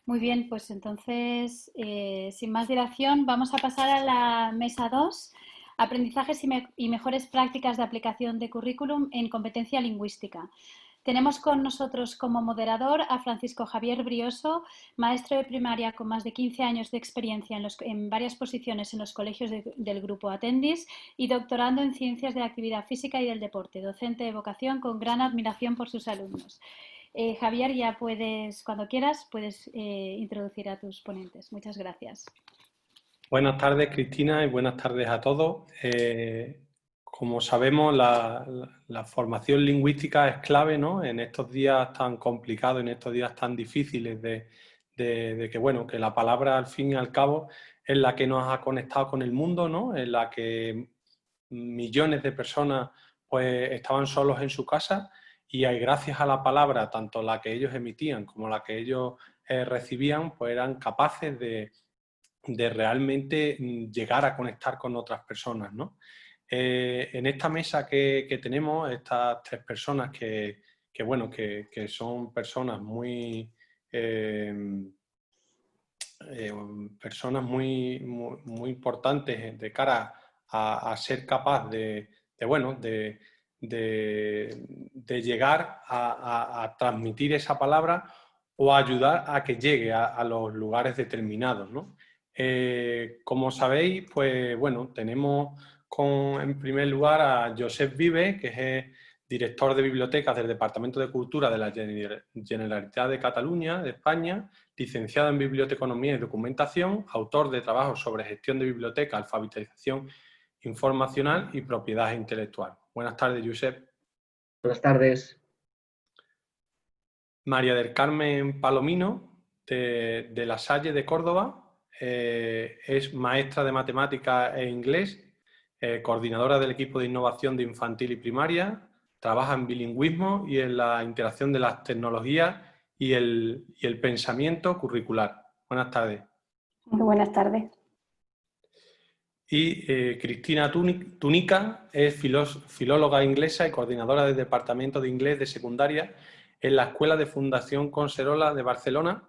Muy bien, pues entonces, sin más dilación, vamos a pasar a la mesa 2, aprendizajes y mejores prácticas de aplicación de currículum en competencia lingüística. Tenemos con nosotros como moderador a Francisco Javier Brioso, maestro de primaria con más de 15 años de experiencia en varias posiciones en los colegios del grupo Atendis y doctorando en ciencias de la actividad física y del deporte, docente de vocación con gran admiración por sus alumnos. Javier, ya puedes, cuando quieras, puedes introducir a tus ponentes. Muchas gracias. Buenas tardes, Cristina, y buenas tardes a todos. Como sabemos, la formación lingüística es clave, ¿no? En estos días tan complicados, en estos días tan difíciles de que, bueno, que la palabra, al fin y al cabo, es la que nos ha conectado con el mundo, ¿no? En la que millones de personas pues estaban solos en su casa y gracias a la palabra, tanto la que ellos emitían como la que ellos recibían, pues eran capaces de realmente llegar a conectar con otras personas, ¿no? En esta mesa que tenemos, estas tres personas bueno, que son personas muy... personas muy importantes de cara a ser capaz bueno, de llegar a transmitir esa palabra o ayudar a que llegue a los lugares determinados, ¿no? Como sabéis, pues bueno, tenemos en primer lugar a Josep Vive, que es director de bibliotecas del Departamento de Cultura de la Generalitat de Cataluña, de España, licenciado en Biblioteconomía y Documentación, autor de trabajos sobre gestión de biblioteca, alfabetización informacional y propiedad intelectual. Buenas tardes, Josep. Buenas tardes. María del Carmen Palomino, de La Salle de Córdoba, es maestra de matemáticas e inglés, coordinadora del equipo de innovación de infantil y primaria, trabaja en bilingüismo y en la interacción de las tecnologías y el pensamiento curricular. Buenas tardes. Muy buenas tardes. Y Cristina Túnica es filóloga inglesa y coordinadora del Departamento de Inglés de Secundaria en la Escuela de Fundación Collserola de Barcelona.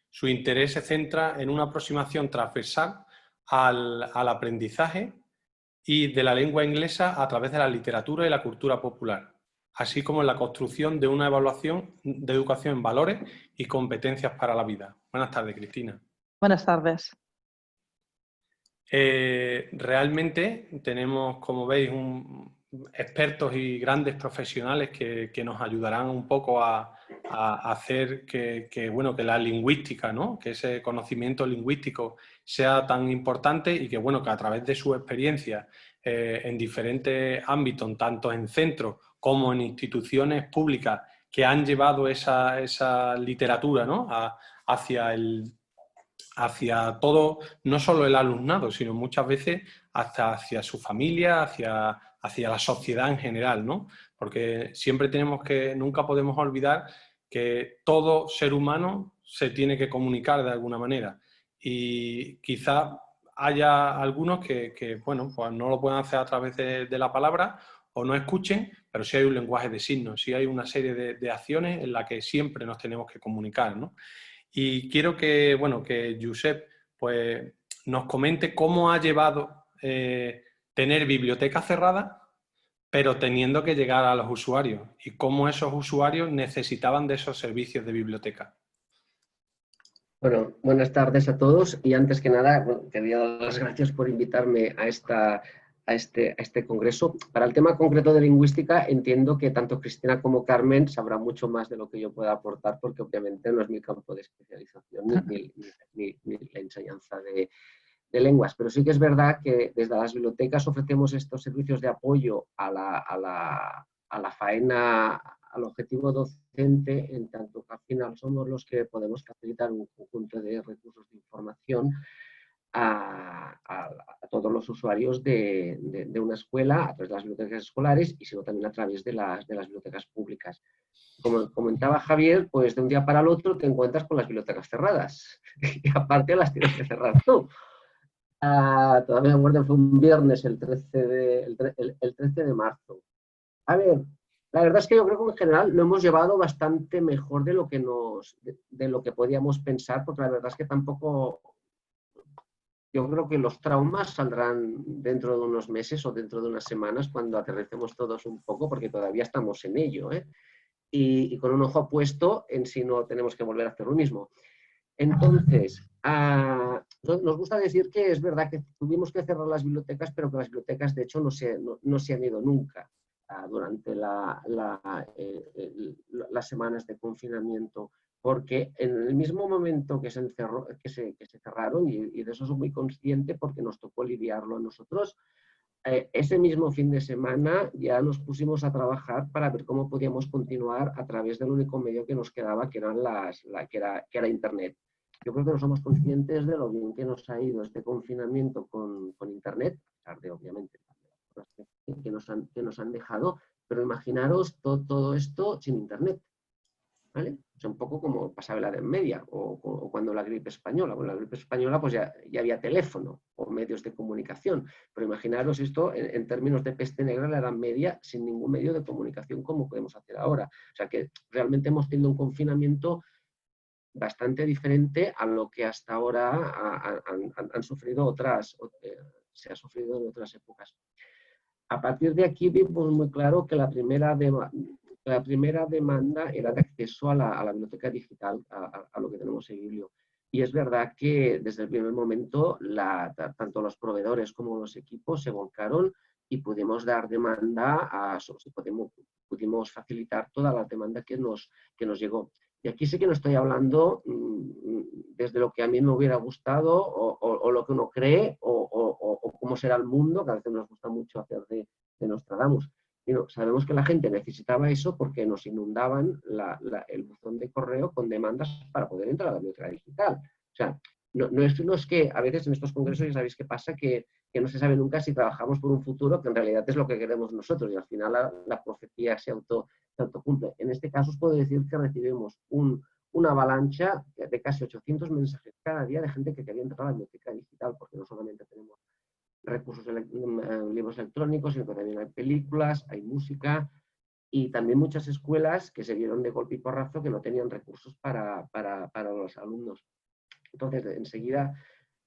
Su interés se centra en una aproximación transversal al aprendizaje y de la lengua inglesa a través de la literatura y la cultura popular, así como en la construcción de una evaluación de educación en valores y competencias para la vida. Buenas tardes, Cristina. Buenas tardes. Realmente tenemos, como veis, expertos y grandes profesionales que nos ayudarán un poco a hacer bueno, que la lingüística, ¿no? Que ese conocimiento lingüístico sea tan importante y que, bueno, que a través de su experiencia en diferentes ámbitos, tanto en centros como en instituciones públicas que han llevado esa literatura, ¿no? hacia todo, no solo el alumnado, sino muchas veces hasta hacia su familia, hacia la sociedad en general, ¿no? Porque siempre nunca podemos olvidar que todo ser humano se tiene que comunicar de alguna manera. Y quizá haya algunos que bueno, pues no lo pueden hacer a través de la palabra o no escuchen, pero sí hay un lenguaje de signos, sí hay una serie de acciones en las que siempre nos tenemos que comunicar, ¿no? Y quiero que, bueno, que Josep pues, nos comente cómo ha llevado tener bibliotecas cerradas, pero teniendo que llegar a los usuarios y cómo esos usuarios necesitaban de esos servicios de biblioteca. Bueno, buenas tardes a todos y antes que nada, bueno, quería dar las gracias por invitarme a este congreso. Para el tema concreto de lingüística, entiendo que tanto Cristina como Carmen sabrán mucho más de lo que yo pueda aportar, porque obviamente no es mi campo de especialización ni la enseñanza de lenguas, pero sí que es verdad que desde las bibliotecas ofrecemos estos servicios de apoyo a la faena, al objetivo docente, en tanto que al final somos los que podemos facilitar un conjunto de recursos de información a todos los usuarios de una escuela, a través de las bibliotecas escolares y sino también a través de las bibliotecas públicas. Como comentaba Javier, pues de un día para el otro te encuentras con las bibliotecas cerradas y aparte las tienes que cerrar tú. Todavía me acuerdo, fue un viernes, el 13 de marzo. A ver, La verdad es que yo creo que en general lo hemos llevado bastante mejor de lo que de lo que podíamos pensar, porque la verdad es que tampoco, yo creo que los traumas saldrán dentro de unos meses o dentro de unas semanas cuando aterricemos todos un poco, porque todavía estamos en ello, ¿eh? Y con un ojo puesto en si no tenemos que volver a hacer lo mismo. Entonces, nos gusta decir que es verdad que tuvimos que cerrar las bibliotecas, pero que las bibliotecas de hecho no se han ido nunca durante las semanas de confinamiento, porque en el mismo momento que que se cerraron, y de eso soy muy consciente porque nos tocó lidiarlo a nosotros, ese mismo fin de semana ya nos pusimos a trabajar para ver cómo podíamos continuar a través del único medio que nos quedaba, que era Internet. Yo creo que no somos conscientes de lo bien que nos ha ido este confinamiento con Internet, a pesar de, obviamente, que nos han dejado, pero imaginaros todo esto sin Internet. ¿Vale? O sea, un poco como pasaba la Edad Media o cuando la gripe española. Bueno, la gripe española pues ya había teléfono o medios de comunicación, pero imaginaros esto en términos de peste negra en la Edad Media sin ningún medio de comunicación como podemos hacer ahora. O sea que realmente hemos tenido un confinamiento bastante diferente a lo que hasta ahora han sufrido se ha sufrido en otras épocas. A partir de aquí vimos muy claro que la primera demanda era de acceso a la biblioteca digital, a lo que tenemos en Biblio. Y es verdad que desde el primer momento tanto los proveedores como los equipos se volcaron y pudimos dar demanda, pudimos facilitar toda la demanda que nos llegó. Y aquí sí que no estoy hablando desde lo que a mí me hubiera gustado o lo que uno cree o cómo será el mundo, que a veces nos gusta mucho hacer de Nostradamus. Pero sabemos que la gente necesitaba eso porque nos inundaban el buzón de correo con demandas para poder entrar a la biblioteca digital. O sea, no es que a veces en estos congresos ya sabéis qué pasa, que no se sabe nunca si trabajamos por un futuro, que en realidad es lo que queremos nosotros y al final la profecía se autocumple. En este caso os puedo decir que recibimos una avalancha de casi 800 mensajes cada día de gente que quería entrar a la biblioteca digital, porque no solamente tenemos recursos libros electrónicos, sino que también hay películas, hay música y también muchas escuelas que se vieron de golpe y porrazo que no tenían recursos para los alumnos. Entonces, enseguida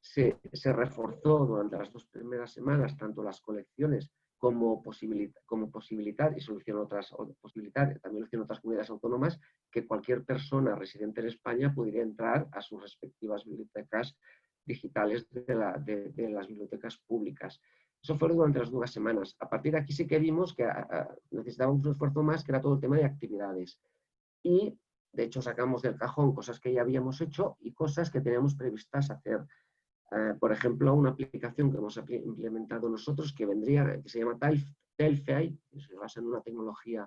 se reforzó durante las 2 primeras semanas tanto las colecciones como posibilitar, y solucionó otras posibilidades, también lo hicieron otras comunidades autónomas, que cualquier persona residente en España pudiera entrar a sus respectivas bibliotecas digitales de las bibliotecas públicas. Eso fue durante las 2 semanas. A partir de aquí sí que vimos que necesitábamos un esfuerzo más, que era todo el tema de actividades. Y, de hecho, sacamos del cajón cosas que ya habíamos hecho y cosas que teníamos previstas hacer. Por ejemplo, una aplicación que hemos implementado nosotros que se llama Telfy, que se basa en una tecnología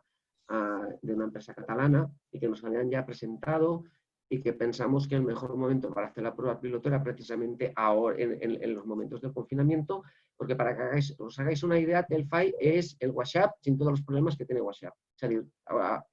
de una empresa catalana y que nos habían ya presentado y que pensamos que el mejor momento para hacer la prueba piloto era precisamente ahora, en los momentos del confinamiento, porque para que os hagáis una idea, Telfy es el WhatsApp sin todos los problemas que tiene WhatsApp.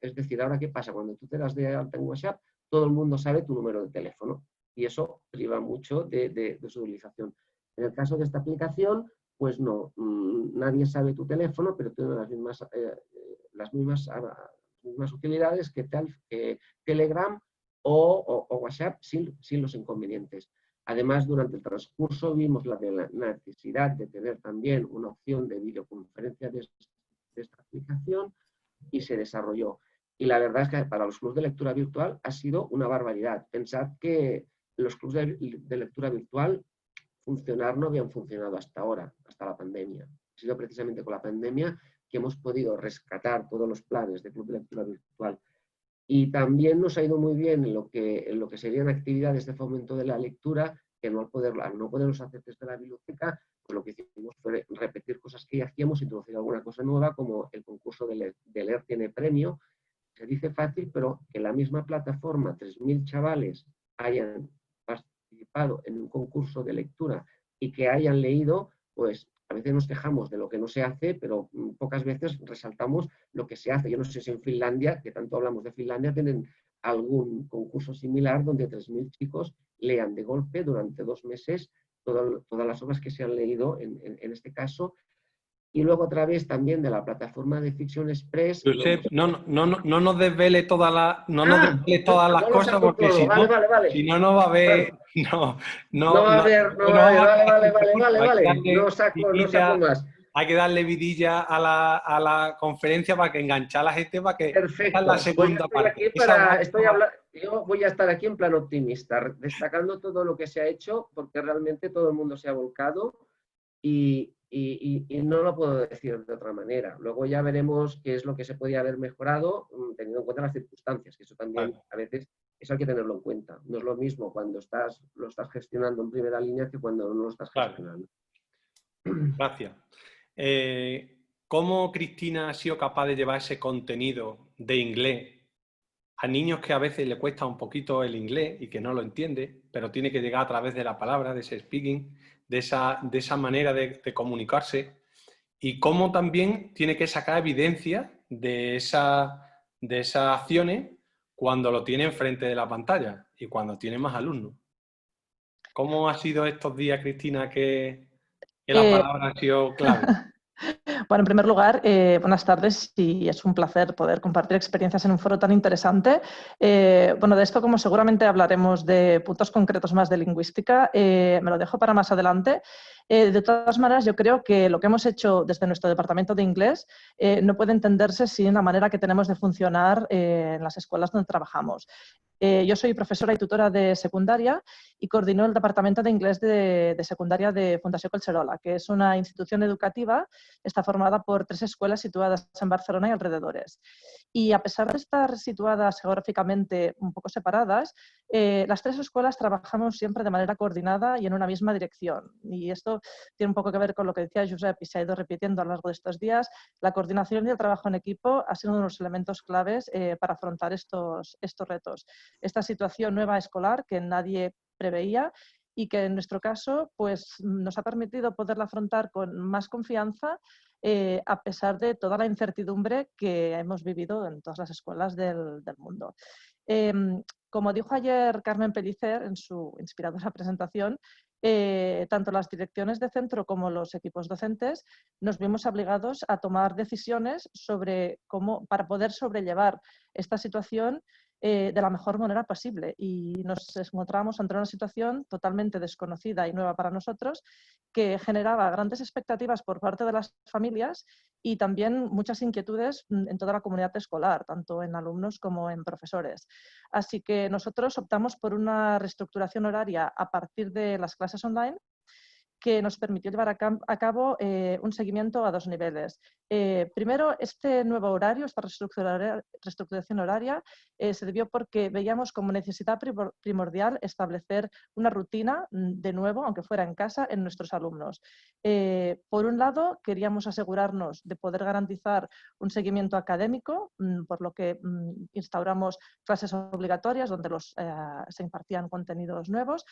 Es decir, ahora ¿qué pasa? Cuando tú te das de alta en WhatsApp, todo el mundo sabe tu número de teléfono y eso priva mucho de su utilización. En el caso de esta aplicación, pues no, nadie sabe tu teléfono, pero tiene las mismas utilidades que Telegram o WhatsApp sin los inconvenientes. Además, durante el transcurso vimos la necesidad de tener también una opción de videoconferencia de esta aplicación y se desarrolló. Y la verdad es que para los clubes de lectura virtual ha sido una barbaridad. Pensad que los clubes de lectura virtual no habían funcionado hasta ahora, hasta la pandemia. Ha sido precisamente con la pandemia que hemos podido rescatar todos los planes de club de lectura virtual. Y también nos ha ido muy bien en lo que serían actividades de fomento de la lectura, que al no poderlos hacer desde la biblioteca, pues lo que hicimos fue repetir cosas que ya hacíamos, introducir alguna cosa nueva, como el concurso de leer tiene premio. Se dice fácil, pero que la misma plataforma, 3.000 chavales hayan participado en un concurso de lectura y que hayan leído, pues a veces nos quejamos de lo que no se hace, pero pocas veces resaltamos lo que se hace. Yo no sé si en Finlandia, que tanto hablamos de Finlandia, tienen algún concurso similar donde 3.000 chicos lean de golpe durante 2 meses todas las obras que se han leído en este caso. y luego a través también de la plataforma de Fiction Express. Josep, no nos desvele no nos Ah, desvele todas las no lo cosas, saco porque todo. Vale, vale, si vale. no va a haber, Vale. no, No va a haber, no no va a vamos haber, a vale, quedar vale, sin vale, vale, recursos. vale. No saco más. Hay que darle vidilla a la conferencia para que enganchar a la gente, para que esta es la Perfecto. Pues yo segunda estoy parte. aquí para, yo voy a estar aquí en plan optimista, destacando todo lo que se ha hecho, porque realmente todo el mundo se ha volcado y no lo puedo decir de otra manera. Luego ya veremos qué es lo que se podía haber mejorado, teniendo en cuenta las circunstancias, que eso también Vale. a veces eso hay que tenerlo en cuenta. No es lo mismo cuando lo estás gestionando en primera línea que cuando no lo estás Claro. gestionando. Gracias. ¿Cómo Cristina ha sido capaz de llevar ese contenido de inglés a niños que a veces le cuesta un poquito el inglés y que no lo entiende, pero tiene que llegar a través de la palabra, de ese speaking, de esa manera de comunicarse? Y cómo también tiene que sacar evidencia de esas acciones cuando lo tiene enfrente de la pantalla y cuando tiene más alumnos. ¿Cómo ha sido estos días, Cristina, que la palabra ha sido clave? Bueno, en primer lugar, buenas tardes y es un placer poder compartir experiencias en un foro tan interesante. Bueno, de esto, como seguramente hablaremos de puntos concretos más de lingüística, me lo dejo para más adelante. De todas maneras, yo creo que lo que hemos hecho desde nuestro departamento de inglés no puede entenderse sin la manera que tenemos de funcionar en las escuelas donde trabajamos. Yo soy profesora y tutora de secundaria y coordino el departamento de inglés de secundaria de Fundació Collserola, que es una institución educativa. Está formada por 3 escuelas situadas en Barcelona y alrededores. Y a pesar de estar situadas geográficamente un poco separadas, las 3 escuelas trabajamos siempre de manera coordinada y en una misma dirección. Y esto tiene un poco que ver con lo que decía Josep y se ha ido repitiendo a lo largo de estos días. La coordinación y el trabajo en equipo ha sido uno de los elementos claves para afrontar estos retos. Esta situación nueva escolar que nadie preveía y que en nuestro caso pues, nos ha permitido poderla afrontar con más confianza a pesar de toda la incertidumbre que hemos vivido en todas las escuelas del mundo. Como dijo ayer Carmen Pellicer en su inspiradora presentación, tanto las direcciones de centro como los equipos docentes nos vimos obligados a tomar decisiones sobre cómo, para poder sobrellevar esta situación de la mejor manera posible. Y nos encontramos ante una situación totalmente desconocida y nueva para nosotros que generaba grandes expectativas por parte de las familias y también muchas inquietudes en toda la comunidad escolar, tanto en alumnos como en profesores. Así que nosotros optamos por una reestructuración horaria a partir de las clases online que nos permitió llevar a cabo un seguimiento a 2 niveles. Primero, este nuevo horario, esta reestructuración horaria, se debió porque veíamos como necesidad primordial establecer una rutina de nuevo, aunque fuera en casa, en nuestros alumnos. Por un lado, queríamos asegurarnos de poder garantizar un seguimiento académico, por lo que instauramos clases obligatorias donde se impartían contenidos nuevos,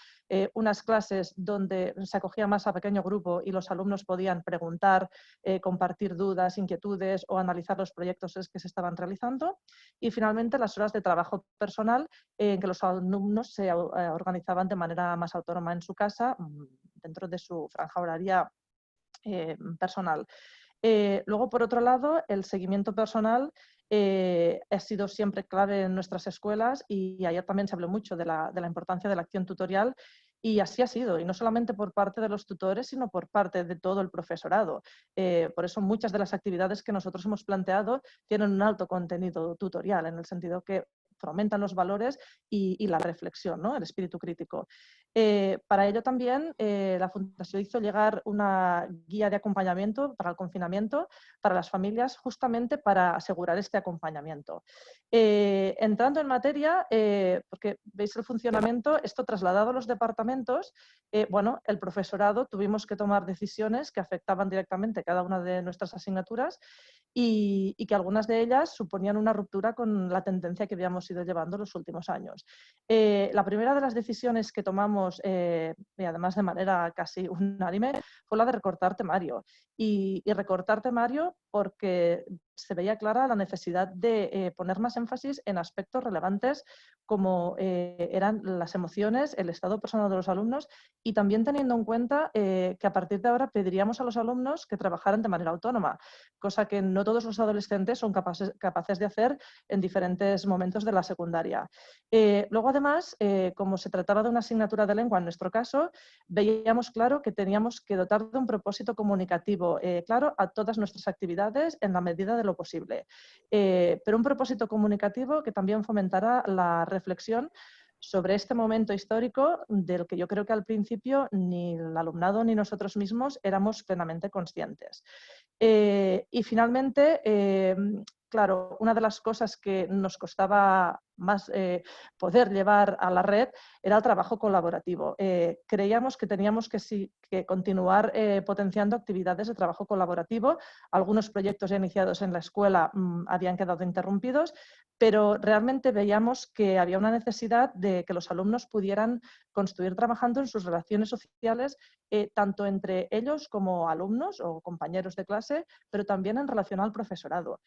unas clases donde se acogía más a pequeño grupo y los alumnos podían preguntar, compartir dudas, inquietudes o analizar los proyectos que se estaban realizando. Y finalmente las horas de trabajo personal en que los alumnos se organizaban de manera más autónoma en su casa dentro de su franja horaria personal. Luego, por otro lado, el seguimiento personal ha sido siempre clave en nuestras escuelas y ayer también se habló mucho de la importancia de la acción tutorial y así ha sido, y no solamente por parte de los tutores, sino por parte de todo el profesorado. Por eso muchas de las actividades que nosotros hemos planteado tienen un alto contenido tutorial, en el sentido que fomentan los valores y la reflexión, ¿no? El espíritu crítico. Para ello también la Fundación hizo llegar una guía de acompañamiento para el confinamiento para las familias, justamente para asegurar este acompañamiento. Entrando en materia, porque veis el funcionamiento, esto trasladado a los departamentos, bueno, el profesorado tuvimos que tomar decisiones que afectaban directamente cada una de nuestras asignaturas y que algunas de ellas suponían una ruptura con la tendencia que habíamos ido llevando los últimos años. La primera de las decisiones que tomamos, y además de manera casi unánime, fue la de recortar temario. Y recortar temario porque se veía clara la necesidad de poner más énfasis en aspectos relevantes como eran las emociones, el estado personal de los alumnos y también teniendo en cuenta que a partir de ahora pediríamos a los alumnos que trabajaran de manera autónoma, cosa que no todos los adolescentes son capaces de hacer en diferentes momentos de la secundaria. Luego, además, como se trataba de una asignatura de lengua en nuestro caso, veíamos claro que teníamos que dotar de un propósito comunicativo claro a todas nuestras actividades en la medida de lo posible. Pero un propósito comunicativo que también fomentara la reflexión sobre este momento histórico del que yo creo que al principio ni el alumnado ni nosotros mismos éramos plenamente conscientes. Y finalmente, claro, una de las cosas que nos costaba más poder llevar a la red era el trabajo colaborativo. Creíamos que teníamos que continuar potenciando actividades de trabajo colaborativo. Algunos proyectos ya iniciados en la escuela habían quedado interrumpidos, pero realmente veíamos que había una necesidad de que los alumnos pudieran construir trabajando en sus relaciones sociales, tanto entre ellos como alumnos o compañeros de clase, pero también en relación al profesorado.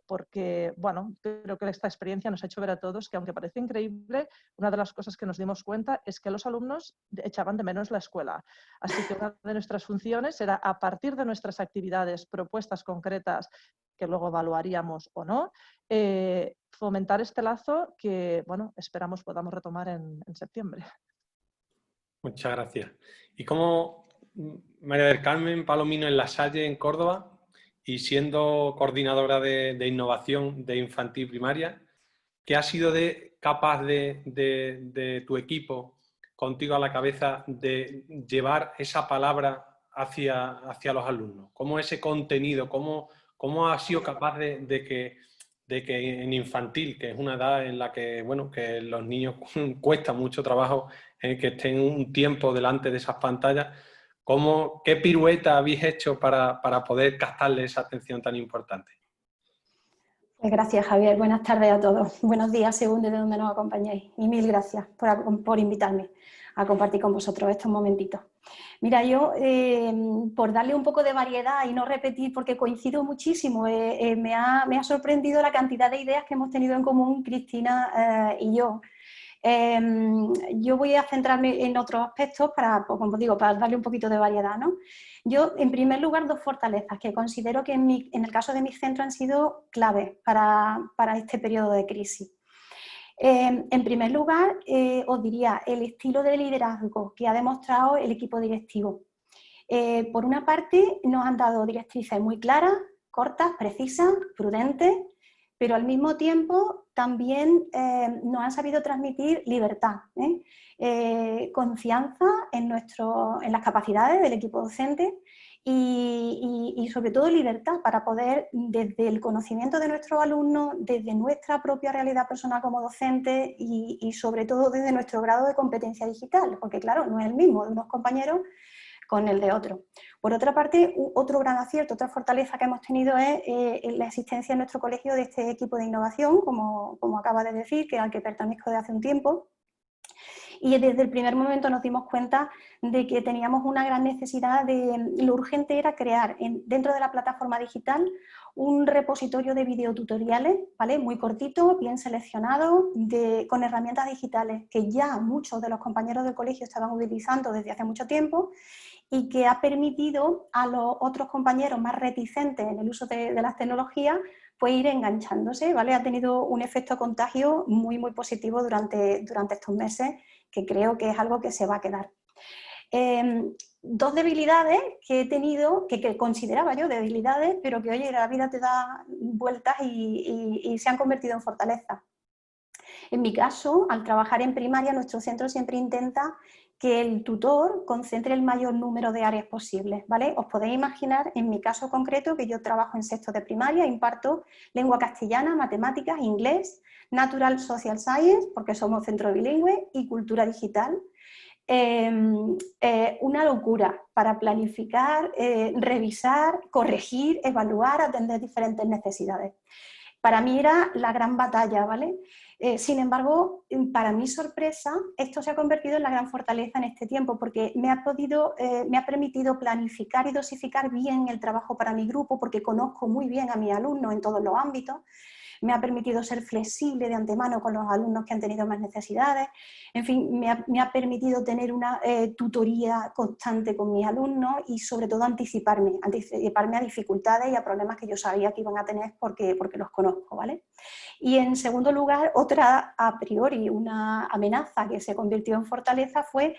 Porque, bueno, creo que esta experiencia nos ha hecho ver a todos que, aunque parece increíble, una de las cosas que nos dimos cuenta es que los alumnos echaban de menos la escuela. Así que una de nuestras funciones era, a partir de nuestras actividades, propuestas concretas, que luego evaluaríamos o no, fomentar este lazo que, bueno, esperamos podamos retomar en septiembre. Muchas gracias. ¿Y cómo, María del Carmen Palomino, en La Salle, en Córdoba, y siendo coordinadora de innovación de infantil primaria, qué ha sido capaz de tu equipo, contigo a la cabeza, de llevar esa palabra hacia los alumnos? ¿Cómo ese contenido, cómo has sido capaz de que en infantil, que es una edad en la que, bueno, que los niños cuesta mucho trabajo que estén un tiempo delante de esas pantallas, qué pirueta habéis hecho para poder captarle esa atención tan importante? Pues gracias, Javier. Buenas tardes a todos. Buenos días, según desde donde nos acompañáis. Y mil gracias por invitarme a compartir con vosotros estos momentitos. Mira, yo, por darle un poco de variedad y no repetir, porque coincido muchísimo, me ha sorprendido la cantidad de ideas que hemos tenido en común Cristina y yo. Yo voy a centrarme en otros aspectos para, como digo, para darle un poquito de variedad, ¿no? Yo, en primer lugar, dos fortalezas que considero que en el caso de mi centro han sido claves para este periodo de crisis. En primer lugar, os diría el estilo de liderazgo que ha demostrado el equipo directivo. Por una parte, nos han dado directrices muy claras, cortas, precisas, prudentes, pero al mismo tiempo también nos han sabido transmitir libertad, confianza en las capacidades del equipo docente y sobre todo libertad para poder, desde el conocimiento de nuestros alumnos, desde nuestra propia realidad personal como docente y sobre todo desde nuestro grado de competencia digital, porque claro, no es el mismo de unos compañeros con el de otro. Por otra parte, otro gran acierto, otra fortaleza que hemos tenido es la existencia en nuestro colegio de este equipo de innovación, como acaba de decir, que al que pertenezco desde hace un tiempo. Y desde el primer momento nos dimos cuenta de que teníamos una gran necesidad lo urgente era crear dentro de la plataforma digital un repositorio de videotutoriales, ¿vale? Muy cortito, bien seleccionado, con herramientas digitales que ya muchos de los compañeros del colegio estaban utilizando desde hace mucho tiempo y que ha permitido a los otros compañeros más reticentes en el uso de las tecnologías pues ir enganchándose, ¿vale? Ha tenido un efecto contagio muy, muy positivo durante estos meses, que creo que es algo que se va a quedar. Dos debilidades que he tenido, que consideraba yo debilidades, pero que, oye, la vida te da vueltas y se han convertido en fortalezas. En mi caso, al trabajar en primaria, nuestro centro siempre intenta que el tutor concentre el mayor número de áreas posibles, ¿vale? Os podéis imaginar, en mi caso concreto, que yo trabajo en sexto de primaria, imparto lengua castellana, matemáticas, inglés, natural social science, porque somos centro bilingüe, y cultura digital. Una locura para planificar, revisar, corregir, evaluar, atender diferentes necesidades. Para mí era la gran batalla, ¿vale? Sin embargo, para mi sorpresa, esto se ha convertido en la gran fortaleza en este tiempo, porque me ha permitido planificar y dosificar bien el trabajo para mi grupo, porque conozco muy bien a mis alumnos en todos los ámbitos. Me ha permitido ser flexible de antemano con los alumnos que han tenido más necesidades. En fin, me ha permitido tener una tutoría constante con mis alumnos y sobre todo anticiparme a dificultades y a problemas que yo sabía que iban a tener porque los conozco, ¿vale? Y en segundo lugar, otra a priori, una amenaza que se convirtió en fortaleza fue,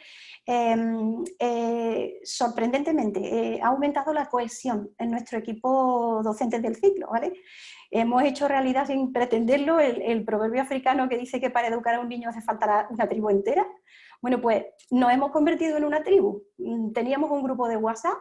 sorprendentemente, ha aumentado la cohesión en nuestro equipo docentes del ciclo, ¿vale? Hemos hecho realidad sin pretenderlo el proverbio africano que dice que para educar a un niño hace falta una tribu entera. Bueno, pues nos hemos convertido en una tribu. Teníamos un grupo de WhatsApp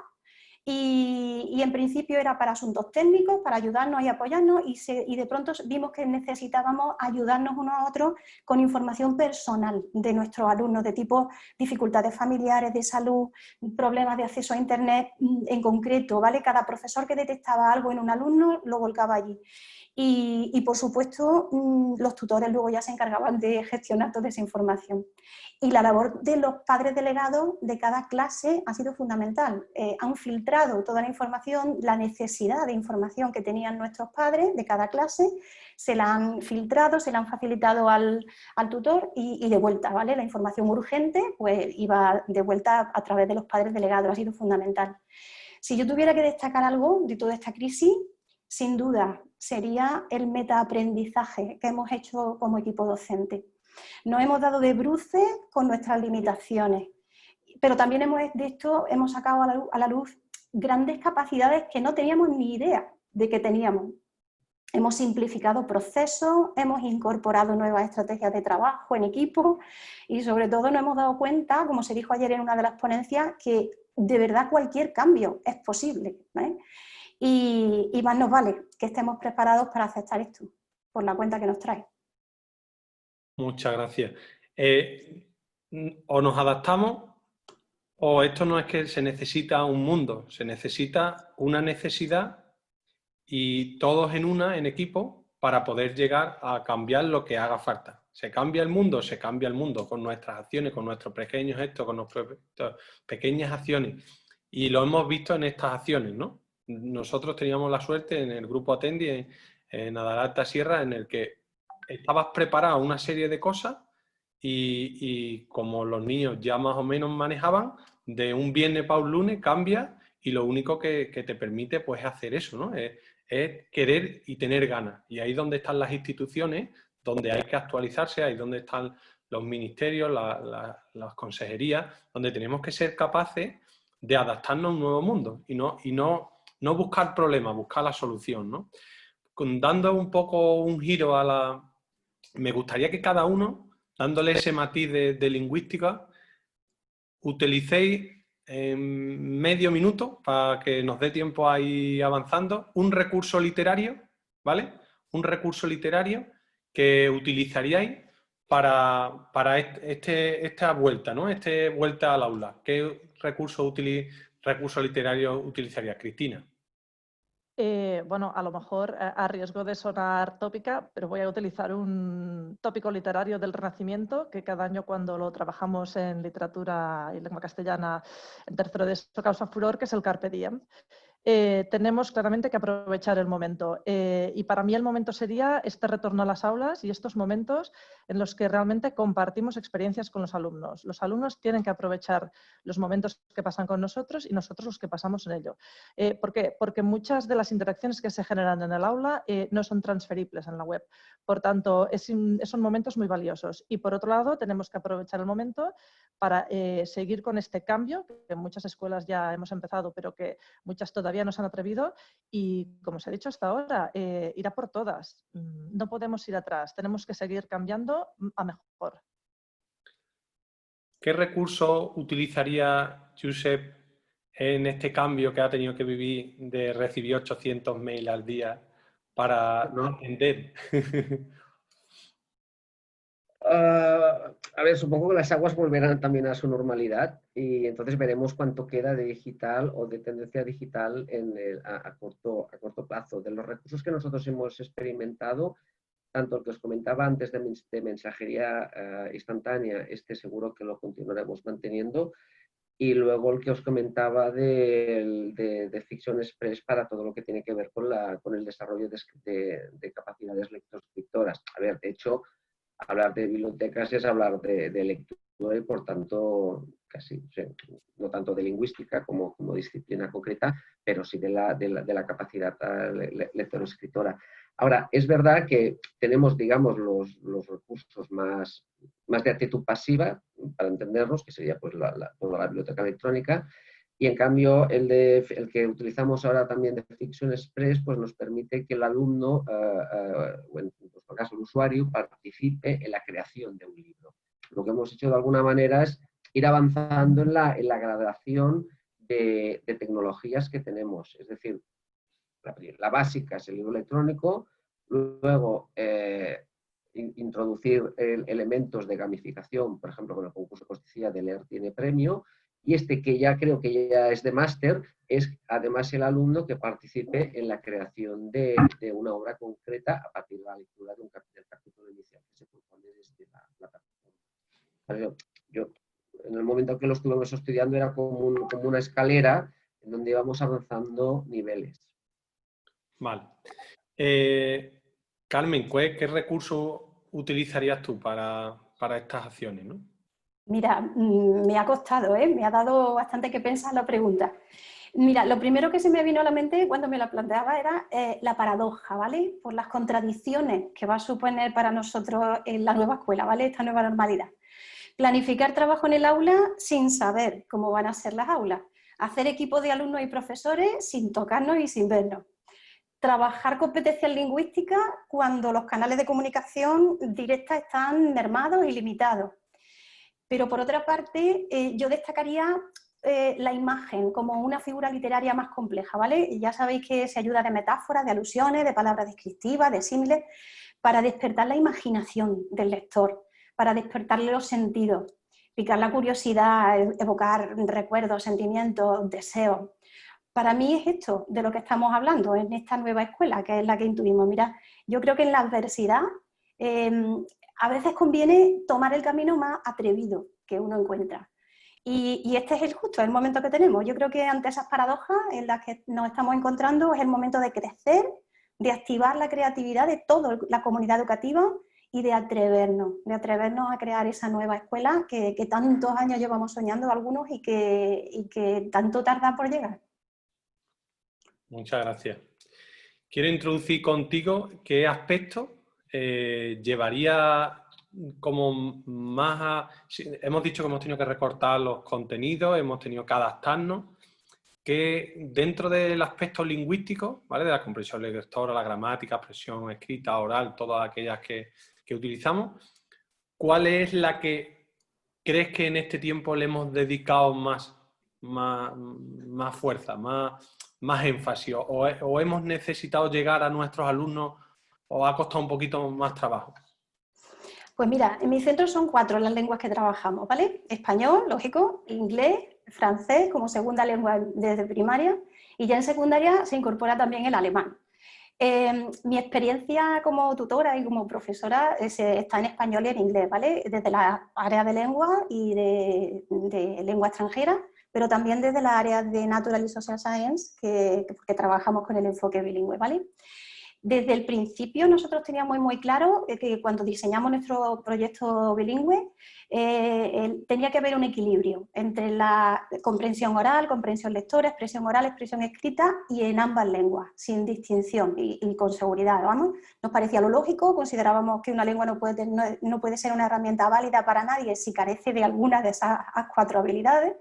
y en principio era para asuntos técnicos, para ayudarnos y apoyarnos, y de pronto vimos que necesitábamos ayudarnos unos a otros con información personal de nuestros alumnos, de tipo dificultades familiares, de salud, problemas de acceso a internet en concreto, ¿vale? Cada profesor que detectaba algo en un alumno lo volcaba allí. Y por supuesto, los tutores luego ya se encargaban de gestionar toda esa información. Y la labor de los padres delegados de cada clase ha sido fundamental. Han filtrado toda la información, la necesidad de información que tenían nuestros padres de cada clase, se la han filtrado, se la han facilitado al tutor y de vuelta, ¿vale? La información urgente pues iba de vuelta a través de los padres delegados, ha sido fundamental. Si yo tuviera que destacar algo de toda esta crisis, sin duda sería el metaaprendizaje que hemos hecho como equipo docente. Nos hemos dado de bruces con nuestras limitaciones, pero también hemos sacado a la luz grandes capacidades que no teníamos ni idea de que teníamos. Hemos simplificado procesos, hemos incorporado nuevas estrategias de trabajo en equipo y sobre todo nos hemos dado cuenta, como se dijo ayer en una de las ponencias, que de verdad cualquier cambio es posible, ¿vale? Y más nos vale que estemos preparados para aceptar esto, por la cuenta que nos trae. Muchas gracias. O nos adaptamos o esto no es que se necesita un mundo, se necesita una necesidad y todos en equipo, para poder llegar a cambiar lo que haga falta. Se cambia el mundo con nuestras acciones, con nuestros pequeños gestos, con nuestras pequeñas acciones. Y lo hemos visto en estas acciones, ¿no? Nosotros teníamos la suerte en el grupo Atendi, en Adalta Sierra, en el que estabas preparado una serie de cosas y como los niños ya más o menos manejaban, de un viernes para un lunes cambia y lo único que te permite pues hacer eso, ¿no? Es querer y tener ganas. Y ahí es donde están las instituciones, donde hay que actualizarse, ahí es donde están los ministerios, las consejerías, donde tenemos que ser capaces de adaptarnos a un nuevo mundo y no buscar problemas, buscar la solución, ¿no? Dando un poco un giro a la... Me gustaría que cada uno, dándole ese matiz de lingüística, utilicéis en medio minuto, para que nos dé tiempo a ir avanzando, un recurso literario, ¿vale? Un recurso literario que utilizaríais para esta vuelta, ¿no? Vuelta al aula. ¿Qué recurso literario utilizarías, Cristina? Bueno, a lo mejor a riesgo de sonar tópica, pero voy a utilizar un tópico literario del Renacimiento que cada año cuando lo trabajamos en literatura y lengua castellana en tercero de eso causa furor, que es el Carpe Diem. Tenemos claramente que aprovechar el momento y para mí el momento sería este retorno a las aulas y estos momentos en los que realmente compartimos experiencias con los alumnos. Los alumnos tienen que aprovechar los momentos que pasan con nosotros y nosotros los que pasamos en ello. ¿Por qué? Porque muchas de las interacciones que se generan en el aula no son transferibles en la web. Por tanto, son momentos muy valiosos. Y por otro lado, tenemos que aprovechar el momento para seguir con este cambio, que en muchas escuelas ya hemos empezado, pero que muchas todavía no se han atrevido. Y, como se ha dicho hasta ahora, ir a por todas. No podemos ir atrás, tenemos que seguir cambiando a mejor. ¿Qué recurso utilizaría Josep en este cambio que ha tenido que vivir de recibir 800 mails al día para atender? A ver, supongo que las aguas volverán también a su normalidad y entonces veremos cuánto queda de digital o de tendencia digital a corto plazo. De los recursos que nosotros hemos experimentado, tanto el que os comentaba antes de mensajería instantánea, seguro que lo continuaremos manteniendo, y luego el que os comentaba de Fiction Express para todo lo que tiene que ver con el desarrollo de capacidades lectoescriptoras. A ver, de hecho, hablar de bibliotecas es hablar de lectura y, por tanto, casi, no tanto de lingüística como disciplina concreta, pero sí de la capacidad lectoescritora. Ahora, es verdad que tenemos, digamos, los recursos más de actitud pasiva, para entendernos, que sería pues toda la biblioteca electrónica, y en cambio el que utilizamos ahora también de Fiction Express pues nos permite que el alumno, o en nuestro caso el usuario, participe en la creación de un libro. Lo que hemos hecho de alguna manera es ir avanzando en la gradación de tecnologías que tenemos, es decir, la básica es el libro electrónico, luego introducir elementos de gamificación, por ejemplo, con el concurso que os decía de Leer tiene premio, y que ya creo que ya es de máster, es además el alumno que participe en la creación de una obra concreta a partir de la lectura del capítulo inicial que se propone desde la plataforma. Yo, en el momento que lo estuvimos estudiando, era como una escalera en donde íbamos avanzando niveles. Vale. Carmen, ¿qué recurso utilizarías tú para estas acciones, ¿no? Mira, me ha costado, me ha dado bastante que pensar la pregunta. Mira, lo primero que se me vino a la mente cuando me la planteaba era la paradoja, ¿vale? Por las contradicciones que va a suponer para nosotros en la nueva escuela, ¿vale? Esta nueva normalidad. Planificar trabajo en el aula sin saber cómo van a ser las aulas. Hacer equipo de alumnos y profesores sin tocarnos y sin vernos. Trabajar competencias lingüísticas cuando los canales de comunicación directa están mermados y limitados. Pero por otra parte, yo destacaría la imagen como una figura literaria más compleja, ¿vale? Ya sabéis que se ayuda de metáforas, de alusiones, de palabras descriptivas, de símiles, para despertar la imaginación del lector, para despertarle los sentidos, picar la curiosidad, evocar recuerdos, sentimientos, deseos. Para mí es esto de lo que estamos hablando en esta nueva escuela, que es la que intuimos. Mira, yo creo que en la adversidad a veces conviene tomar el camino más atrevido que uno encuentra. Y este es el momento que tenemos. Yo creo que ante esas paradojas en las que nos estamos encontrando es el momento de crecer, de activar la creatividad de toda la comunidad educativa y de atrevernos a crear esa nueva escuela que tantos años llevamos soñando algunos y que tanto tarda por llegar. Muchas gracias. Quiero introducir contigo qué aspectos llevaría como más hemos dicho que hemos tenido que recortar los contenidos, hemos tenido que adaptarnos, que dentro del aspecto lingüístico, ¿vale? De la comprensión lectora, la gramática, expresión escrita, oral, todas aquellas que utilizamos, ¿cuál es la que crees que en este tiempo le hemos dedicado más fuerza, más énfasis, o hemos necesitado llegar a nuestros alumnos o ha costado un poquito más trabajo? Pues mira, en mi centro son 4 las lenguas que trabajamos, ¿vale? Español, lógico, inglés, francés como segunda lengua desde primaria, y ya en secundaria se incorpora también el alemán. Mi experiencia como tutora y como profesora está en español y en inglés, ¿vale? Desde la área de lengua y de lengua extranjera, pero también desde la área de Natural y Social Science, que trabajamos con el enfoque bilingüe, ¿vale? Desde el principio nosotros teníamos muy claro que cuando diseñamos nuestro proyecto bilingüe tenía que haber un equilibrio entre la comprensión oral, comprensión lectora, expresión oral, expresión escrita y en ambas lenguas, sin distinción y con seguridad, ¿vamos? Nos parecía lo lógico, considerábamos que una lengua no puede ser una herramienta válida para nadie si carece de alguna de esas 4 habilidades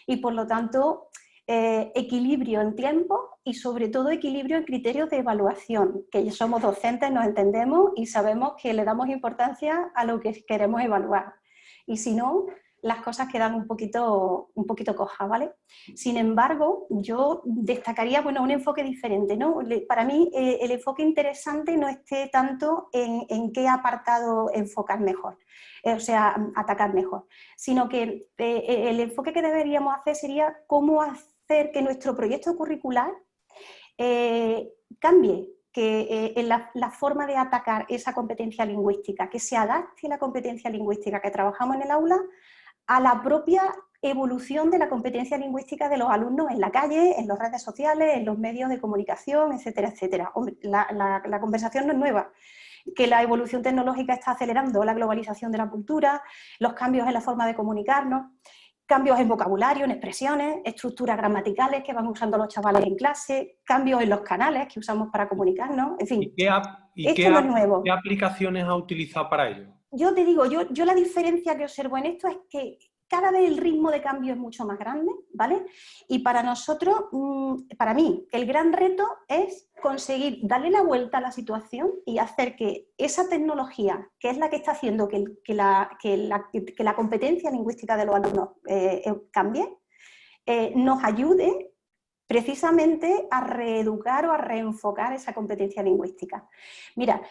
y por lo tanto equilibrio en tiempo y sobre todo equilibrio en criterios de evaluación, que somos docentes, nos entendemos y sabemos que le damos importancia a lo que queremos evaluar y si no, las cosas quedan un poquito cojas, ¿vale? Sin embargo, yo destacaría un enfoque diferente, ¿no? Para mí el enfoque interesante no esté tanto en qué apartado enfocar mejor, atacar mejor, sino que el enfoque que deberíamos hacer sería cómo hacer que nuestro proyecto curricular cambie, en la forma de atacar esa competencia lingüística, que se adapte la competencia lingüística que trabajamos en el aula a la propia evolución de la competencia lingüística de los alumnos en la calle, en las redes sociales, en los medios de comunicación, etcétera, etcétera. Hombre, la conversación no es nueva, que la evolución tecnológica está acelerando la globalización de la cultura, los cambios en la forma de comunicarnos, cambios en vocabulario, en expresiones, estructuras gramaticales que van usando los chavales en clase, cambios en los canales que usamos para comunicarnos, en fin. Esto no es nuevo. ¿Qué aplicaciones ha utilizado para ello? Yo te digo, yo la diferencia que observo en esto es que cada vez el ritmo de cambio es mucho más grande, ¿vale? Y para nosotros, para mí, el gran reto es conseguir darle la vuelta a la situación y hacer que esa tecnología, que es la que está haciendo que la competencia lingüística de los alumnos cambie, nos ayude precisamente a reeducar o a reenfocar esa competencia lingüística. Mira,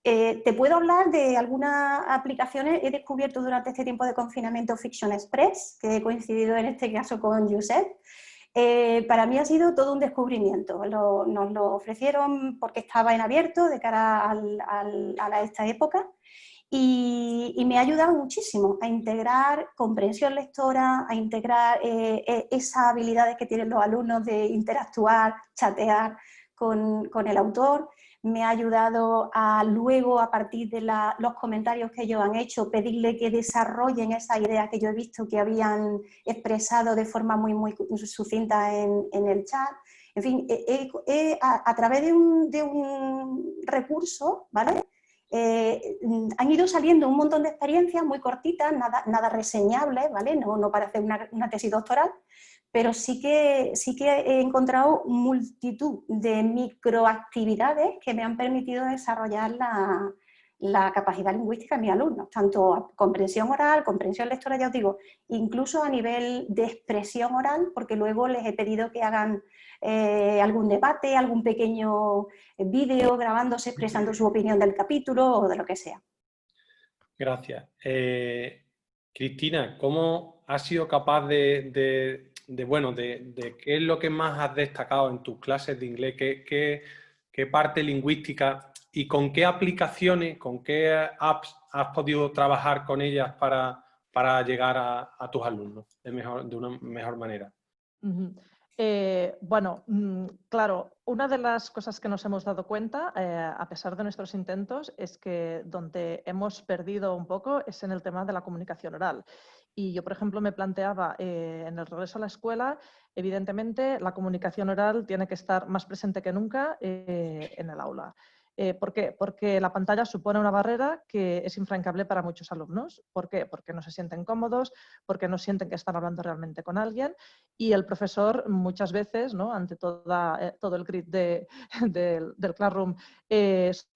te puedo hablar de algunas aplicaciones. He descubierto durante este tiempo de confinamiento Fiction Express, que he coincidido en este caso con Josep. Para mí ha sido todo un descubrimiento. Nos lo ofrecieron porque estaba en abierto de cara a esta época y me ha ayudado muchísimo a integrar comprensión lectora, a integrar esas habilidades que tienen los alumnos de interactuar, chatear con el autor. Me ha ayudado a luego, a partir de los comentarios que ellos han hecho, pedirle que desarrollen esa idea que yo he visto que habían expresado de forma muy, muy sucinta en el chat. En fin, a través de un recurso, ¿vale? Han ido saliendo un montón de experiencias muy cortitas, nada reseñables, ¿vale? No parece una tesis doctoral, pero sí que he encontrado multitud de microactividades que me han permitido desarrollar la capacidad lingüística de mis alumnos, tanto comprensión oral, comprensión lectora, ya os digo, incluso a nivel de expresión oral, porque luego les he pedido que hagan algún debate, algún pequeño vídeo grabándose, expresando su opinión del capítulo o de lo que sea. Gracias. Cristina, ¿cómo has sido capaz de qué es lo que más has destacado en tus clases de inglés? ¿Qué parte lingüística y con qué aplicaciones, con qué apps has podido trabajar con ellas para llegar a tus alumnos de una mejor manera? Claro, una de las cosas que nos hemos dado cuenta, a pesar de nuestros intentos, es que donde hemos perdido un poco es en el tema de la comunicación oral. Y yo, por ejemplo, me planteaba en el regreso a la escuela, evidentemente la comunicación oral tiene que estar más presente que nunca en el aula. ¿Por qué? Porque la pantalla supone una barrera que es infranqueable para muchos alumnos. ¿Por qué? Porque no se sienten cómodos, porque no sienten que están hablando realmente con alguien y el profesor muchas veces, ¿no? Ante todo el grid del Classroom,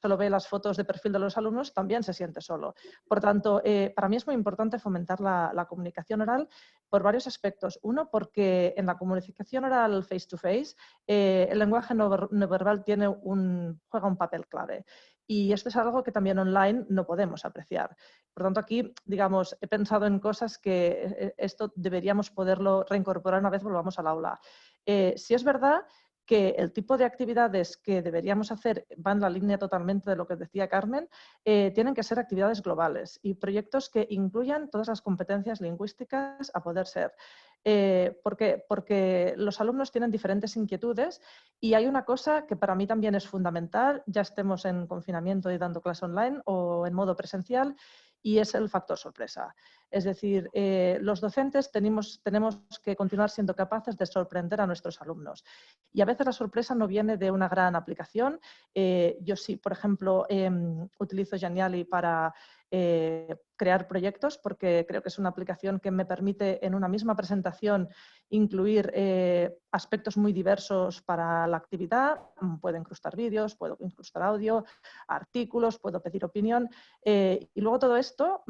solo ve las fotos de perfil de los alumnos, también se siente solo. Por tanto, para mí es muy importante fomentar la comunicación oral por varios aspectos. Uno, porque en la comunicación oral face-to-face, el lenguaje no verbal juega un papel clave. Y esto es algo que también online no podemos apreciar. Por tanto, aquí, digamos, he pensado en cosas que esto deberíamos poderlo reincorporar una vez volvamos al aula. Sí es verdad que el tipo de actividades que deberíamos hacer va en la línea totalmente de lo que decía Carmen, tienen que ser actividades globales y proyectos que incluyan todas las competencias lingüísticas a poder ser. ¿Por qué? Porque los alumnos tienen diferentes inquietudes y hay una cosa que para mí también es fundamental, ya estemos en confinamiento y dando clase online o en modo presencial, y es el factor sorpresa. Es decir, los docentes tenemos que continuar siendo capaces de sorprender a nuestros alumnos. Y a veces la sorpresa no viene de una gran aplicación. Yo sí, por ejemplo, utilizo Genially para crear proyectos porque creo que es una aplicación que me permite en una misma presentación incluir aspectos muy diversos para la actividad. Puedo incrustar vídeos, puedo incrustar audio, artículos, puedo pedir opinión y luego todo esto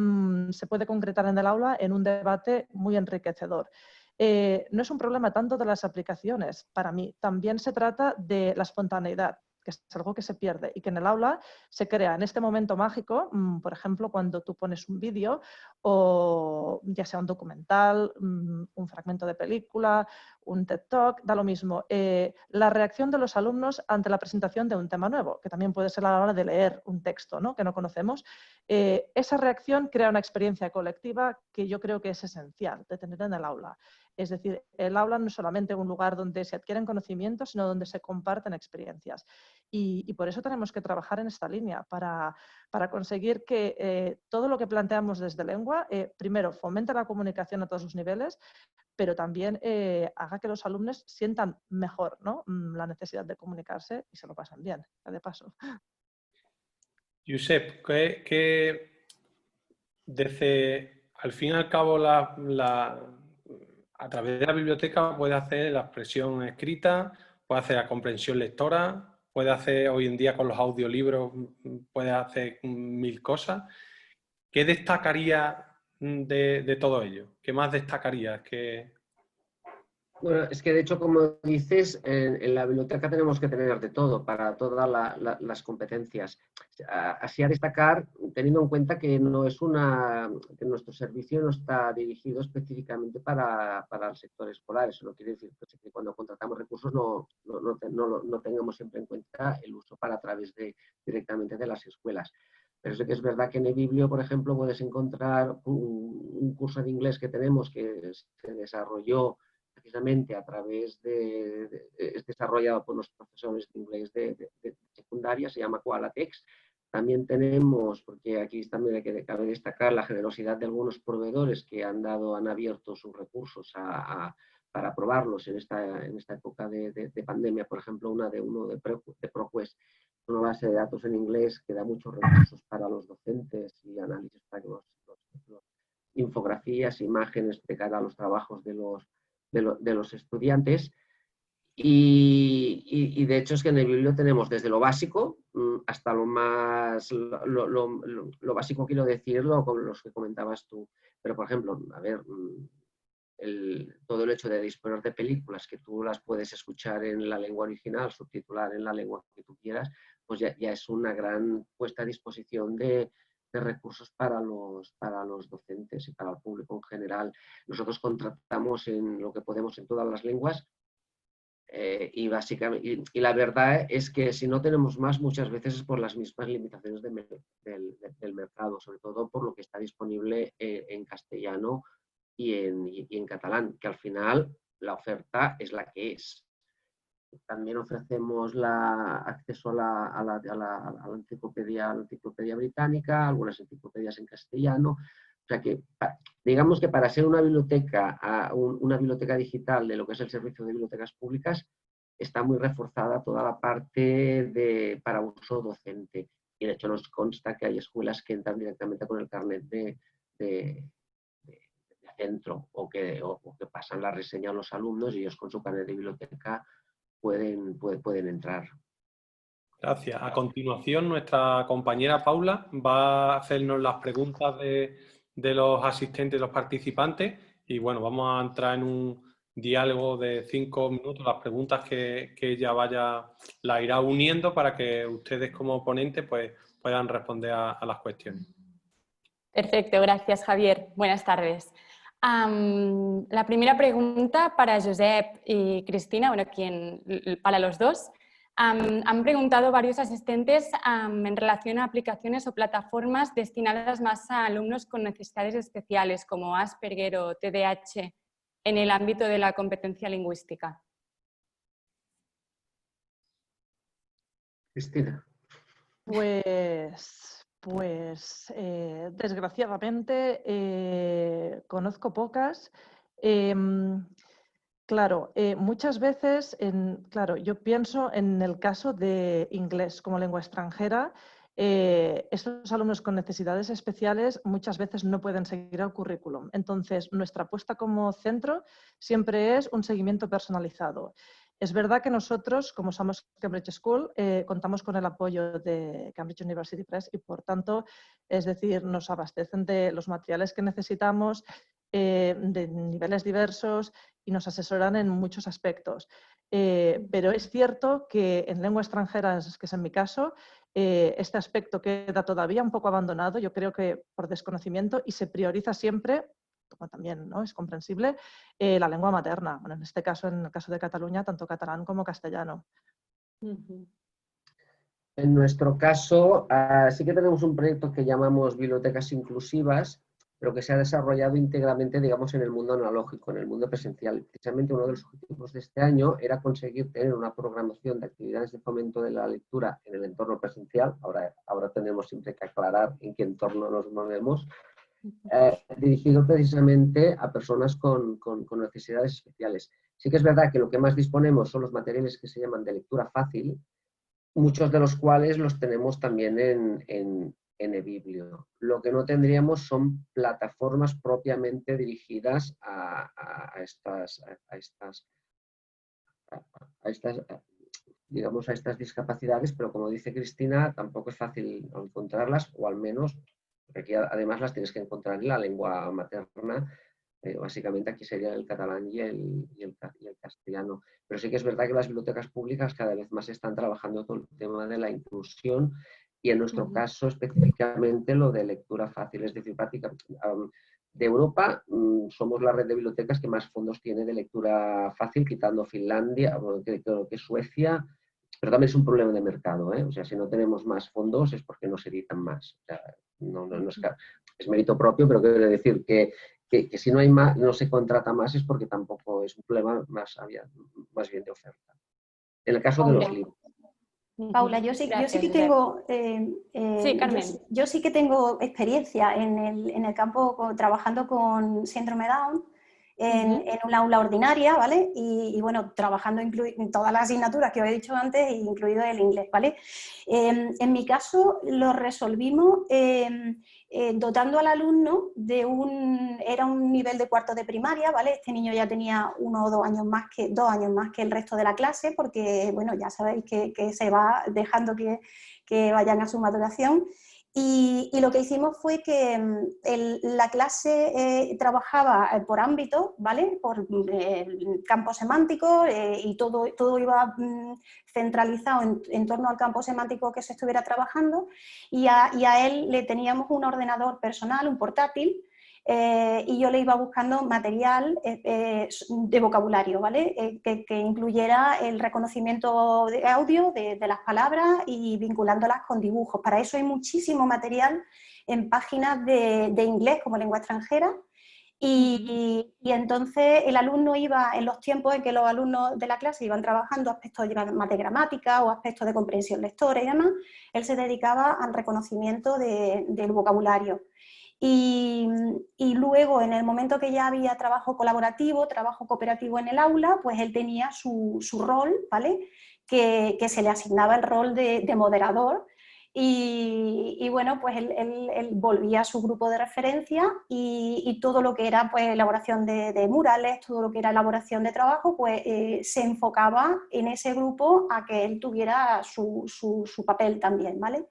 se puede concretar en el aula en un debate muy enriquecedor. No es un problema tanto de las aplicaciones, para mí. También se trata de la espontaneidad que es algo que se pierde y que en el aula se crea en este momento mágico, por ejemplo, cuando tú pones un vídeo o ya sea un documental, un fragmento de película, un TED Talk, da lo mismo. La reacción de los alumnos ante la presentación de un tema nuevo, que también puede ser a la hora de leer un texto, ¿no?, que no conocemos, esa reacción crea una experiencia colectiva que yo creo que es esencial de tener en el aula. Es decir, el aula no es solamente un lugar donde se adquieren conocimientos, sino donde se comparten experiencias. Y por eso tenemos que trabajar en esta línea, para conseguir que todo lo que planteamos desde lengua, primero, fomente la comunicación a todos los niveles, pero también haga que los alumnos sientan mejor, ¿no?, la necesidad de comunicarse y se lo pasen bien, de paso. Josep, desde al fin y al cabo a través de la biblioteca puede hacer la expresión escrita, puede hacer la comprensión lectora, puede hacer hoy en día con los audiolibros, puede hacer 1000 cosas. ¿Qué destacaría de todo ello? ¿Qué más destacaría? Bueno, es que de hecho, como dices, en la biblioteca tenemos que tener de todo para todas las competencias. Así a destacar, teniendo en cuenta que que nuestro servicio no está dirigido específicamente para el sector escolar. Eso no quiere decir que cuando contratamos recursos no tengamos siempre en cuenta el uso para a través directamente de las escuelas. Pero sí que es verdad que en eBiblio, por ejemplo, puedes encontrar un curso de inglés que tenemos que se desarrolló precisamente a través es desarrollado por los profesores de inglés de secundaria, se llama Qualatex. También tenemos, porque aquí también hay que cabe destacar la generosidad de algunos proveedores que han abierto sus recursos para probarlos en esta época de pandemia. Por ejemplo, uno de ProQuest, una base de datos en inglés que da muchos recursos para los docentes y análisis para que infografías, imágenes de cara a los trabajos de los estudiantes. Y de hecho es que en el biblio tenemos desde lo básico hasta lo más, lo básico quiero decirlo con los que comentabas tú. Pero por ejemplo, a ver, todo el hecho de disponer de películas que tú las puedes escuchar en la lengua original, subtitular en la lengua que tú quieras, pues ya es una gran puesta a disposición de recursos para los docentes y para el público en general. Nosotros contratamos en lo que podemos en todas las lenguas y básicamente, y la verdad es que si no tenemos más, muchas veces es por las mismas limitaciones del mercado, sobre todo por lo que está disponible en castellano y en catalán, que al final la oferta es la que es. También ofrecemos acceso a la enciclopedia británica, algunas enciclopedias en castellano. O sea que, digamos que para ser una biblioteca digital de lo que es el servicio de bibliotecas públicas, está muy reforzada toda la parte para uso docente. Y de hecho nos consta que hay escuelas que entran directamente con el carnet de centro o que pasan la reseña a los alumnos y ellos con su carnet de biblioteca pueden entrar. Gracias. A continuación, nuestra compañera Paula va a hacernos las preguntas de los asistentes, los participantes, y bueno, vamos a entrar en un diálogo de 5 minutos, las preguntas que ella la irá uniendo para que ustedes como ponentes pues, puedan responder a las cuestiones. Perfecto, gracias Javier. Buenas tardes. La primera pregunta para Josep y Cristina, bueno, para los dos. Han preguntado varios asistentes en relación a aplicaciones o plataformas destinadas más a alumnos con necesidades especiales como Asperger o TDAH en el ámbito de la competencia lingüística. Cristina. Pues desgraciadamente conozco pocas. Claro, muchas veces, yo pienso en el caso de inglés como lengua extranjera. Estos alumnos con necesidades especiales muchas veces no pueden seguir el currículum. Entonces, nuestra apuesta como centro siempre es un seguimiento personalizado. Es verdad que nosotros, como somos Cambridge School, contamos con el apoyo de Cambridge University Press y, por tanto, es decir, nos abastecen de los materiales que necesitamos de niveles diversos y nos asesoran en muchos aspectos. Pero es cierto que en lenguas extranjeras, que es en mi caso, este aspecto queda todavía un poco abandonado, yo creo que por desconocimiento, y se prioriza siempre, como también, ¿no?, es comprensible, la lengua materna. Bueno, en este caso, en el caso de Cataluña, tanto catalán como castellano. En nuestro caso, sí que tenemos un proyecto que llamamos Bibliotecas Inclusivas, pero que se ha desarrollado íntegramente, digamos, en el mundo analógico, en el mundo presencial. Precisamente uno de los objetivos de este año era conseguir tener una programación de actividades de fomento de la lectura en el entorno presencial. Ahora tenemos siempre que aclarar en qué entorno nos movemos, dirigido precisamente a personas con necesidades especiales. Sí que es verdad que lo que más disponemos son los materiales que se llaman de lectura fácil, muchos de los cuales los tenemos también en eBiblio. Lo que no tendríamos son plataformas propiamente dirigidas a estas discapacidades, pero como dice Cristina, tampoco es fácil encontrarlas, o al menos, porque aquí además las tienes que encontrar en la lengua materna. Básicamente aquí serían el catalán y el castellano. Pero sí que es verdad que las bibliotecas públicas cada vez más están trabajando todo el tema de la inclusión y en nuestro caso específicamente lo de lectura fácil, es decir, prácticamente de Europa somos la red de bibliotecas que más fondos tiene de lectura fácil, quitando Finlandia, creo que Suecia, pero también es un problema de mercado, ¿eh? O sea, si no tenemos más fondos es porque no se editan más. O sea, no es mérito propio, pero quiero decir que si no hay más, no se contrata más es porque tampoco es un problema más bien de oferta. En el caso de los libros. Paula, yo sí que tengo, yo sí que tengo experiencia en el campo trabajando con síndrome Down en un aula ordinaria, ¿vale? Y bueno, trabajando en todas las asignaturas que os he dicho antes, incluido el inglés, ¿vale? En mi caso lo resolvimos dotando al alumno de era un nivel de cuarto de primaria, ¿vale? Este niño ya tenía 1 o 2 años más que el resto de la clase, porque, bueno, ya sabéis que se va dejando que vayan a su maduración. Y lo que hicimos fue que la clase trabajaba por ámbito, ¿vale? Por campo semántico y todo iba centralizado en torno al campo semántico que se estuviera trabajando y a él le teníamos un ordenador personal, un portátil, y yo le iba buscando material de vocabulario, ¿vale? Que incluyera el reconocimiento de audio de las palabras y vinculándolas con dibujos. Para eso hay muchísimo material en páginas de inglés como lengua extranjera. Y entonces el alumno iba, en los tiempos en que los alumnos de la clase iban trabajando aspectos de gramática o aspectos de comprensión lectora y demás, él se dedicaba al reconocimiento del vocabulario. Y luego, en el momento que ya había trabajo colaborativo, trabajo cooperativo en el aula, pues él tenía su rol, ¿vale? Que se le asignaba el rol de moderador. Y bueno, pues él volvía a su grupo de referencia y todo lo que era pues elaboración de murales, todo lo que era elaboración de trabajo, pues se enfocaba en ese grupo a que él tuviera su papel también, ¿vale?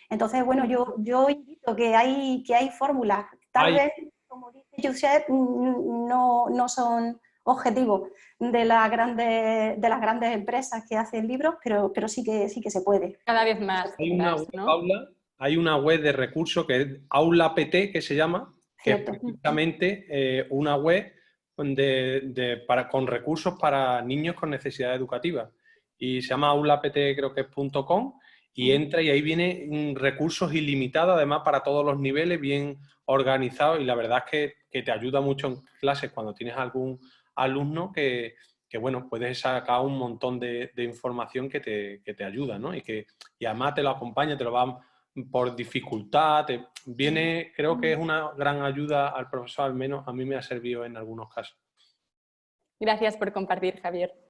Entonces, bueno, yo invito que hay fórmulas, tal vez, como dice Josep, no son objetivos de las grandes empresas que hacen libros, pero sí que se puede. Cada vez más. Hay una web, ¿no? Paula, hay una web de recursos que es Aula-PT, que se llama, que es precisamente una web con recursos para niños con necesidad educativa. Y se llama aulapt, creo que es .com, y entra y ahí viene recursos ilimitados, además para todos los niveles, bien organizados, y la verdad es que te ayuda mucho en clases cuando tienes algún alumno que bueno, puedes sacar un montón de información que te ayuda, ¿no? Y además te lo acompaña, te lo va por dificultad, creo que es una gran ayuda al profesor, al menos a mí me ha servido en algunos casos. Gracias por compartir, Javier.